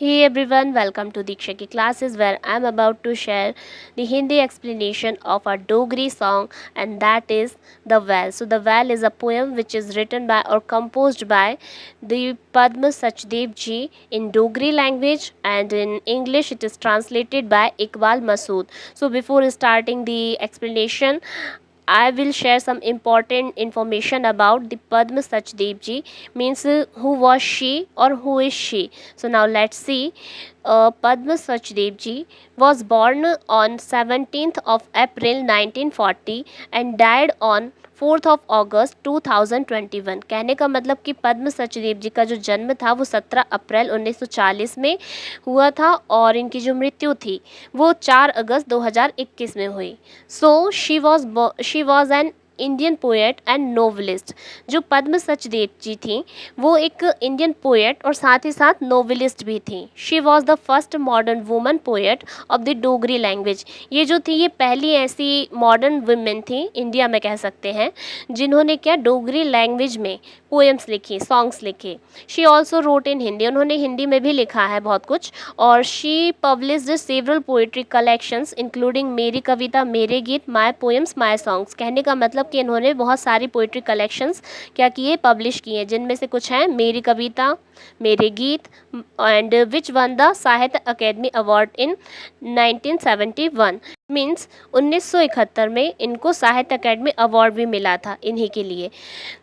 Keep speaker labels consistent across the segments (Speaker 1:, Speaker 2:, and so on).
Speaker 1: Hey everyone, welcome to Diksha ki classes where I am about to share the Hindi explanation of a Dogri song, and that is The Well. So The Well is a poem which is written by or composed by the Padma Sachdev ji in Dogri language, and in English it is translated by Iqbal Masood. So before starting the explanation, I will share some important information about the Padma Sachdev ji, means who was she or who is she. So now let's see. Padma Sachdev ji was born on 17th of April 1940 and died on 4th of अगस्त 2021। कहने का मतलब कि पद्म सचदेव जी का जो जन्म था वो 17 अप्रैल 1940 में हुआ था और इनकी जो मृत्यु थी वो 4 अगस्त 2021 में हुई। So she was an Indian poet and novelist. जो पद्म सचदेव जी थी वो एक इंडियन पोएट और साथ ही साथ नोवेलिस्ट भी थी। She was the first modern woman poet of the Dogri language. ये जो थी ये पहली ऐसी मॉडर्न वुमेन थी इंडिया में कह सकते हैं जिन्होंने क्या डोगरी लैंग्वेज में पोएम्स लिखी, सॉन्ग्स लिखे। She also wrote in Hindi, उन्होंने हिंदी में भी लिखा है बहुत कुछ। और she published several poetry collections including मेरी कविता, मेरे गीत, माय पोएम्स, माय सॉन्ग्स। कहने का मतलब कि इन्होंने बहुत सारी पोइट्री कलेक्शंस क्या किए, पब्लिश किए, जिनमें से कुछ हैं मेरी कविता, मेरे गीत, एंड विच वन द साहित्य अकेडमी अवार्ड इन 1971। मीन्स 1971 में इनको साहित्य अकेडमी अवार्ड भी मिला था इन्हीं के लिए।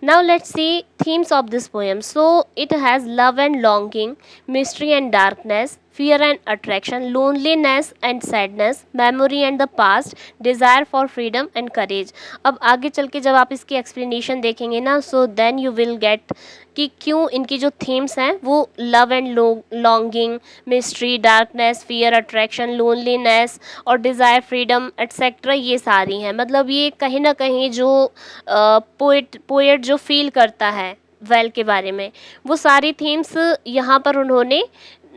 Speaker 1: Now let's see themes of this poem. So it has love and longing, mystery and darkness, fear and attraction, loneliness and sadness, memory and the past, desire for freedom and courage. अब आगे चल के जब आप इसकी explanation देखेंगे ना, so then you will get कि क्यों इनकी जो थीम्स हैं वो love and longing, mystery, darkness, fear, attraction, loneliness और डिज़ायर, फ्रीडम एट्सेट्रा ये सारी हैं। मतलब ये कहीं ना कहीं जो पोएट जो फील करता है वेल के बारे में, वो सारी थीम्स यहाँ पर उन्होंने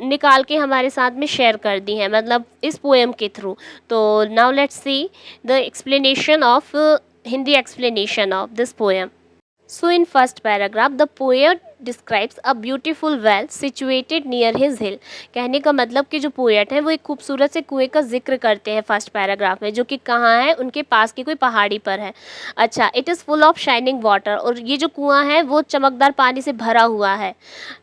Speaker 1: निकाल के हमारे साथ में शेयर कर दी हैं, मतलब इस पोएम के थ्रू। तो now let's see the explanation of Hindi explanation of this poem. So in first paragraph, the poet describes a beautiful well situated near his hill. कहने का मतलब कि जो पोएट है वो एक खूबसूरत से कुएं का जिक्र करते हैं फर्स्ट पैराग्राफ में, जो कि कहाँ है, उनके पास की कोई पहाड़ी पर है। अच्छा, it is full of shining water, और ये जो कुआं है वो चमकदार पानी से भरा हुआ है।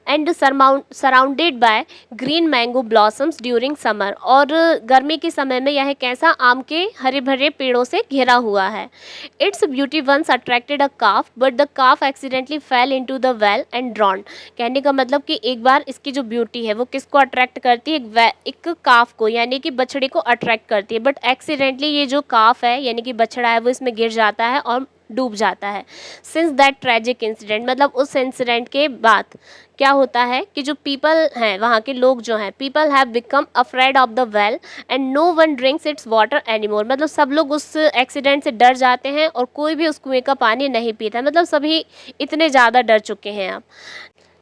Speaker 1: And surrounded by green mango blossoms during summer, और गर्मी के समय में यह कैसा आम के हरे भरे पेड़ों से घिरा हुआ है। It's beauty once attracted a calf but the calf accidentally fell into the well and drowned. कहने का मतलब कि एक बार इसकी जो ब्यूटी है वो किसको अट्रैक्ट करती है, एक काफ को, यानी कि बछड़े को अट्रैक्ट करती है, बट एक्सीडेंटली ये जो काफ है यानी कि बछड़ा है वो इसमें गिर जाता है और डूब जाता है। सिंस दैट ट्रेजिक इंसिडेंट, मतलब उस इंसिडेंट के बाद क्या होता है कि जो पीपल हैं, वहाँ के लोग जो हैं, people have become afraid of the well and no one drinks its water anymore. मतलब सब लोग उस एक्सीडेंट से डर जाते हैं और कोई भी उस कुएं का पानी नहीं पीता, मतलब सभी इतने ज़्यादा डर चुके हैं अब।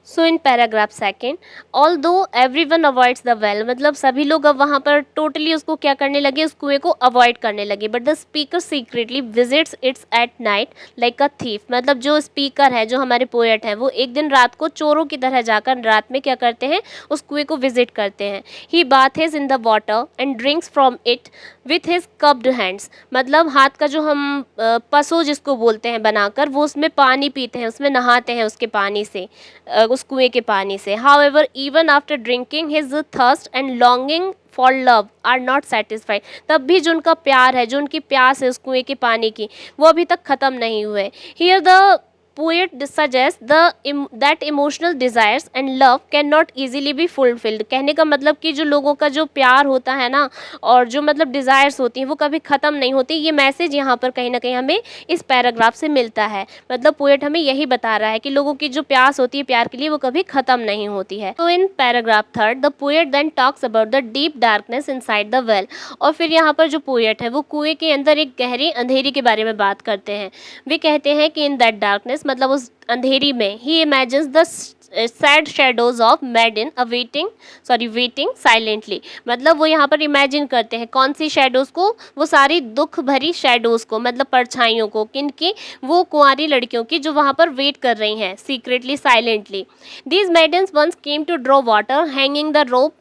Speaker 1: सो इन पैराग्राफ सेकेंड, ऑल दो every one avoids the well, मतलब सभी लोग अब वहाँ पर टोटली उसको क्या करने लगे, उस कुएं को अवॉइड करने लगे। But the speaker secretly visits it's at night like a thief, मतलब जो स्पीकर है, जो हमारे पोएट हैं, वो एक दिन रात को चोरों की तरह जाकर रात में क्या करते हैं, उस कुएं को विजिट करते हैं। He bathes in the water and drinks from it with his cupped hands, मतलब हाथ का जो हम पसो जिसको बोलते हैं बनाकर, वो उसमें पानी पीते हैं, उसमें नहाते हैं उसके पानी से, उस कुएं के पानी से। However even after drinking his thirst and longing for love are not satisfied, तब भी जो उनका प्यार है, जो उनकी प्यास है उस कुएं के पानी की, वो अभी तक ख़त्म नहीं हुए। Here the poet suggests that emotional desires and love cannot easily be fulfilled। कहने का मतलब कि जो लोगों का जो प्यार होता है ना, और जो मतलब डिज़ायर्स होती हैं वो कभी ख़त्म नहीं होती। ये मैसेज यहाँ पर कहीं ना कहीं हमें इस पैराग्राफ से मिलता है। मतलब पोएट हमें यही बता रहा है कि लोगों की जो प्यास होती है प्यार के लिए, वो कभी ख़त्म नहीं होती है। तो in paragraph third, the poet then talks about the deep darkness inside the well, और फिर यहाँ पर जो पोएट है वो कुएं के अंदर एक गहरी अंधेरी के बारे में बात करते हैं। वे कहते हैं कि इन दैट डार्कनेस, मतलब उस अंधेरी में, he imagines the sad shadows of maiden waiting silently. मतलब वो यहाँ पर इमेजिन करते हैं कौन सी शेडोज को, वो सारी दुख भरी शेडोज को, मतलब परछाइयों को, किनकी, वो कुंवारी लड़कियों की जो वहाँ पर वेट कर रही हैं secretly silently. These maidens once came to draw water hanging the rope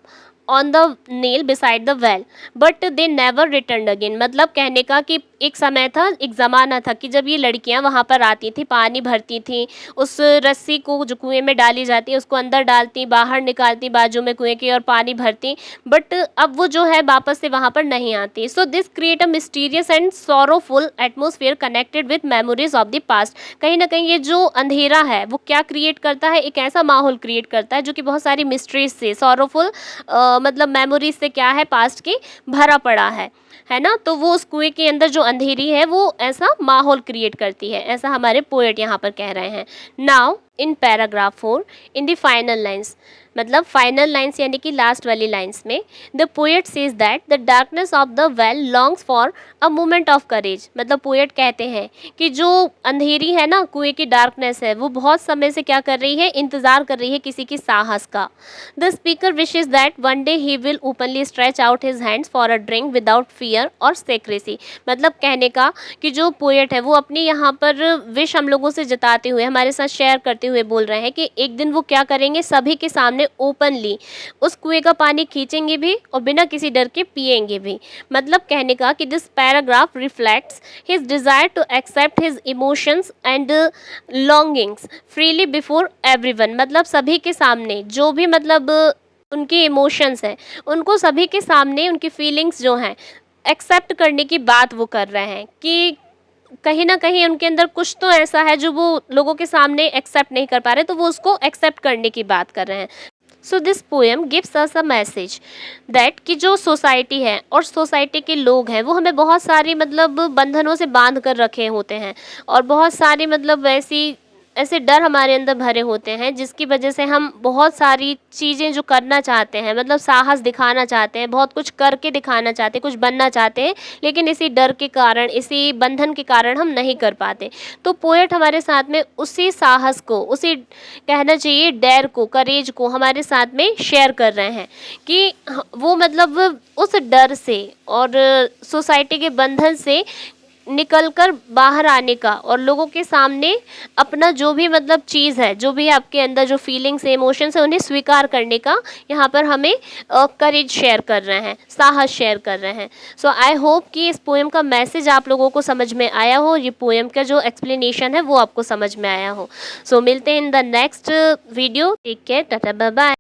Speaker 1: on the nail beside the well but they never return again. मतलब कहने का कि एक समय था, एक ज़माना था कि जब ये लड़कियां वहाँ पर आती थी, पानी भरती थी, उस रस्सी को जो कुएं में डाली जाती है उसको अंदर डालती, बाहर निकालती बाजू में कुएं की और पानी भरती, बट अब वो जो है वापस से वहाँ पर नहीं आती। So this create a mysterious and sorrowful atmosphere connected with memories of the past. कहीं ना कहीं ये जो अंधेरा है वो क्या क्रिएट करता है, एक ऐसा माहौल क्रिएट करता है जो कि बहुत सारी मिस्ट्रीज से, सॉरोफुल मतलब मेमोरीज से क्या है, पास्ट की भरा पड़ा है ना। तो वो उस कुएं के अंदर जो अंधेरी है वो ऐसा माहौल क्रिएट करती है, ऐसा हमारे पोएट यहाँ पर कह रहे हैं। Now in paragraph 4 in the final lines, मतलब फाइनल लाइन्स यानी कि लास्ट वाली लाइन्स में, the poet says that the darkness of the well longs for a moment of courage. मतलब पोएट कहते हैं कि जो अंधेरी है ना, कुएं की डार्कनेस है, वो बहुत समय से क्या कर रही है, इंतज़ार कर रही है किसी की साहस का। The speaker wishes that one day he will openly stretch out his hands for a drink without fear और सेक्रेसी। मतलब कहने का कि जो पोएट है वो अपनी यहाँ पर विश हम लोगों से जताते हुए, हमारे साथ शेयर करते हुए बोल रहे हैं कि एक दिन वो क्या करेंगे, सभी के सामने ओपनली उस कुएं का पानी खींचेंगे भी और बिना किसी डर के पिएंगे भी। मतलब कहने का कि this paragraph reflects his desire to accept his emotions and longings freely before everyone. मतलब सभी के सामने जो भी मतलब उनके इमोशंस हैं उनको सभी के सामने, उनकी फीलिंग्स जो हैं एक्सेप्ट करने की बात वो कर रहे हैं कि कहीं ना कहीं उनके अंदर कुछ तो ऐसा है जो वो लोगों के सामने एक्सेप्ट नहीं कर पा रहे, तो वो उसको एक्सेप्ट करने की बात कर रहे हैं। So this poem gives us a message that कि जो सोसाइटी है और सोसाइटी के लोग हैं वो हमें बहुत सारी मतलब बंधनों से बांध कर रखे होते हैं और बहुत सारी मतलब ऐसे डर हमारे अंदर भरे होते हैं जिसकी वजह से हम बहुत सारी चीज़ें जो करना चाहते हैं, मतलब साहस दिखाना चाहते हैं, बहुत कुछ करके दिखाना चाहते हैं, कुछ बनना चाहते हैं, लेकिन इसी डर के कारण, इसी बंधन के कारण हम नहीं कर पाते। तो पोएट हमारे साथ में उसी साहस को, उसी कहना चाहिए डेयर को, करेज को हमारे साथ में शेयर कर रहे हैं कि वो मतलब उस डर से और सोसाइटी के बंधन से निकलकर बाहर आने का और लोगों के सामने अपना जो भी मतलब चीज़ है, जो भी आपके अंदर जो फीलिंग्स है, इमोशंस है, उन्हें स्वीकार करने का यहाँ पर हमें करेज शेयर कर रहे हैं, साहस शेयर कर रहे हैं। सो आई होप कि इस पोएम का मैसेज आप लोगों को समझ में आया हो, ये पोएम का जो एक्सप्लेनेशन है वो आपको समझ में आया हो। सो मिलते हैं in the next video. Take care, tata bye bye.